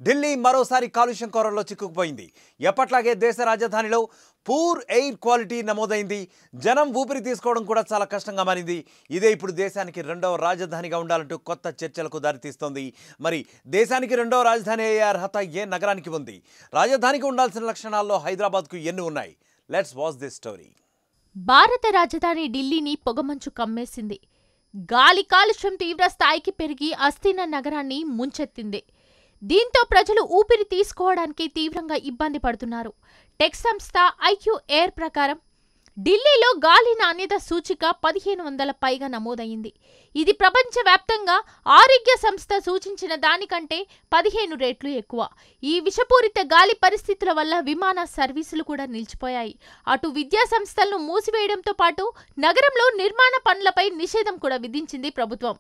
ఢిల్లీ మరోసారి కాలుష్యం కోరల్లో చిక్కుకుపోయింది. ఎప్పట్లాగే దేశ రాజధానిలో పూర్ ఎయిర్ క్వాలిటీ నమోదైంది. జనం ఊపిరి తీసుకోవడం కూడా చాలా కష్టంగా మారింది. ఇదే ఇప్పుడు దేశానికి రెండవ రాజధానిగా ఉండాలంటూ కొత్త చర్చలకు దారితీస్తోంది. మరి దేశానికి రెండవ రాజధాని అయ్యే అర్హత ఏ నగరానికి ఉంది? రాజధానికి ఉండాల్సిన లక్షణాల్లో హైదరాబాద్కు ఎన్ని ఉన్నాయి? Let's watch this story. భారత రాజధాని ఢిల్లీని పొగమంచు కమ్మేసింది. గాలి కాలుష్యం తీవ్ర స్థాయికి పెరిగి అస్థిన నగరాన్ని ముంచెత్తింది. దీంతో ప్రజలు ఊపిరి తీసుకోవడానికి తీవ్రంగా ఇబ్బంది పడుతున్నారు. టెక్ సంస్థ ఐక్యూ ఎయిర్ ప్రకారం ఢిల్లీలో గాలి నాణ్యత సూచిక 1500 పైగా నమోదైంది. ఇది ప్రపంచవ్యాప్తంగా ఆరోగ్య సంస్థ సూచించిన దానికంటే 15 రెట్లు ఎక్కువ. ఈ విషపూరిత గాలి పరిస్థితుల వల్ల విమాన సర్వీసులు కూడా నిలిచిపోయాయి. అటు విద్యా సంస్థలను మూసివేయడంతో పాటు నగరంలో నిర్మాణ పనులపై నిషేధం కూడా విధించింది ప్రభుత్వం.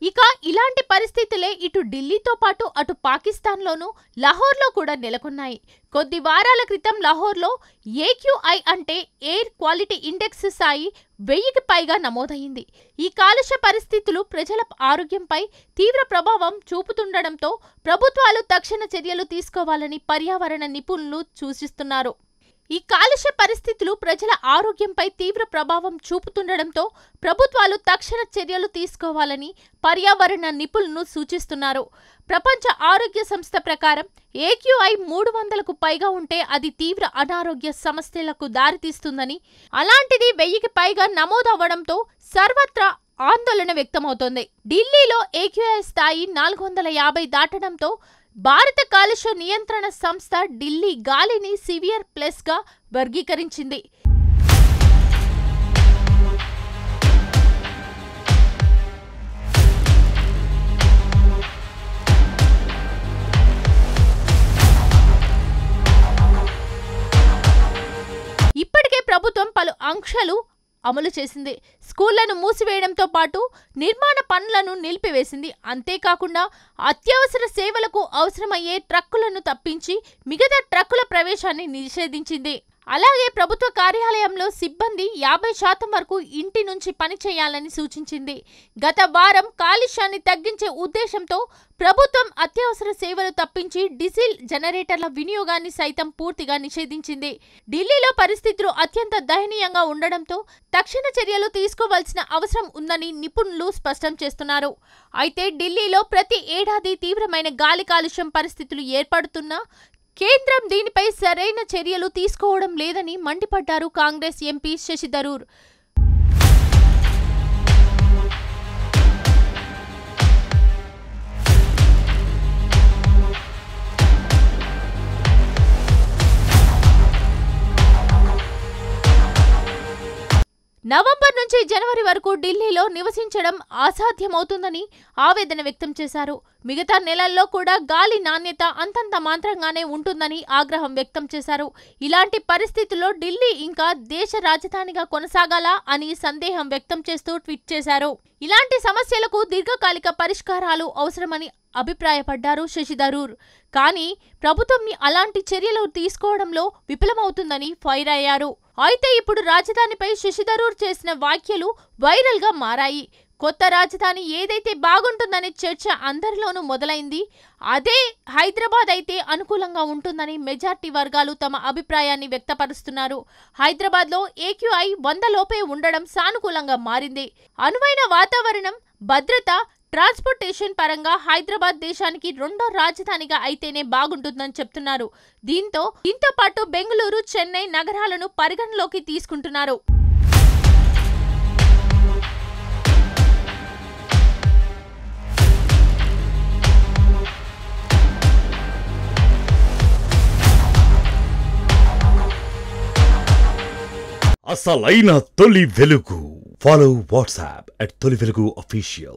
ఇక ఇలాంటి పరిస్థితులే ఇటు ఢిల్లీతో పాటు అటు పాకిస్తాన్లోనూ లాహోర్లో కూడా నెలకొన్నాయి. కొద్ది వారాల క్రితం లాహోర్లో ఏక్యూఐ అంటే ఎయిర్ క్వాలిటీ ఇండెక్స్ స్థాయి 1000కి పైగా నమోదైంది. ఈ కాలుష్య పరిస్థితులు ప్రజల ఆరోగ్యంపై తీవ్ర ప్రభావం చూపుతుండటంతో ప్రభుత్వాలు తక్షణ చర్యలు తీసుకోవాలని పర్యావరణ నిపుణులు సూచిస్తున్నారు. ఈ కాలుష్య పరిస్థితులు ప్రజల ఆరోగ్యంపై తీవ్ర ప్రభావం చూపుతుండటంతో ప్రభుత్వాలు తక్షణ చర్యలు తీసుకోవాలని పర్యావరణ నిపుణులు సూచిస్తున్నారు. ప్రపంచ ఆరోగ్య సంస్థ ప్రకారం ఏక్యూఐ 300కు పైగా ఉంటే అది తీవ్ర అనారోగ్య సమస్యలకు దారితీస్తుందని, అలాంటిది 1000కి పైగా నమోదవ్వడంతో సర్వత్రా ఆందోళన వ్యక్తమవుతోంది. ఢిల్లీలో ఏక్యూఐ స్థాయి 450 దాటడంతో భారత కాలుష్య నియంత్రణ సంస్థ ఢిల్లీ గాలిని సివియర్ ప్లస్గా వర్గీకరించింది. ఇప్పటికే ప్రభుత్వం పలు ఆంక్షలు అమలు చేసింది. స్కూళ్లను మూసివేయడంతో పాటు నిర్మాణ పనులను నిలిపివేసింది. అంతేకాకుండా అత్యవసర సేవలకు అవసరమయ్యే ట్రక్కులను తప్పించి మిగతా ట్రక్కుల ప్రవేశాన్ని నిషేధించింది. అలాగే ప్రభుత్వ కార్యాలయంలో సిబ్బంది 50% వరకు ఇంటి నుంచి పని చేయాలని సూచించింది. గత వారం కాలుష్యాన్ని తగ్గించే ఉద్దేశంతో ప్రభుత్వం అత్యవసర సేవలు తప్పించి డీజిల్ జనరేటర్ల వినియోగాన్ని సైతం పూర్తిగా నిషేధించింది. ఢిల్లీలో పరిస్థితులు అత్యంత దయనీయంగా ఉండడంతో తక్షణ చర్యలు తీసుకోవాల్సిన అవసరం ఉందని నిపుణులు స్పష్టం చేస్తున్నారు. అయితే ఢిల్లీలో ప్రతి ఏడాది తీవ్రమైన గాలి కాలుష్యం పరిస్థితులు ఏర్పడుతున్నా కేంద్రం దీనిపై సరైన చర్యలు తీసుకోవడం లేదని మండిపడ్డారు కాంగ్రెస్ ఎంపీ శశి థరూర్. నవంబర్ నుంచి జనవరి వరకు ఢిల్లీలో నివసించడం అసాధ్యమవుతుందని ఆవేదన వ్యక్తం చేశారు. మిగతా నెలల్లో కూడా గాలి నాణ్యత అంతంత మాత్రంగానే ఉంటుందని ఆగ్రహం వ్యక్తం చేశారు. ఇలాంటి పరిస్థితుల్లో ఢిల్లీ ఇంకా దేశ రాజధానిగా కొనసాగాలా అని సందేహం వ్యక్తం చేస్తూ ట్వీట్ చేశారు. ఇలాంటి సమస్యలకు దీర్ఘకాలిక పరిష్కారాలు అవసరమని అభిప్రాయపడ్డారు శశి థరూర్. కానీ ప్రభుత్వం అలాంటి చర్యలు తీసుకోవడంలో విఫలమవుతుందని ఫైర్ అయ్యారు. అయితే ఇప్పుడు రాజధానిపై శశి థరూర్ చేసిన వ్యాఖ్యలు వైరల్ గా మారాయి. కొత్త రాజధాని ఏదైతే బాగుంటుందనే చర్చ అందరిలోనూ మొదలైంది. అదే హైదరాబాద్ అయితే అనుకూలంగా ఉంటుందని మెజార్టీ వర్గాలు తమ అభిప్రాయాన్ని వ్యక్తపరుస్తున్నారు. హైదరాబాద్లో ఏక్యూఐ 100 లోపే ఉండడం సానుకూలంగా మారింది. అనువైన వాతావరణం, భద్రత, ట్రాన్స్పోర్టేషన్ పరంగా హైదరాబాద్ దేశానికి రెండో రాజధానిగా అయితేనే బాగుంటుందని చెప్తున్నారు. దీంతో పాటు బెంగళూరు, చెన్నై నగరాలను పరిగణలోకి తీసుకుంటున్నారు. అసలైన తొలి వెలుగు. ఫాలో వాట్సాప్ @తొలి వెలుగు official.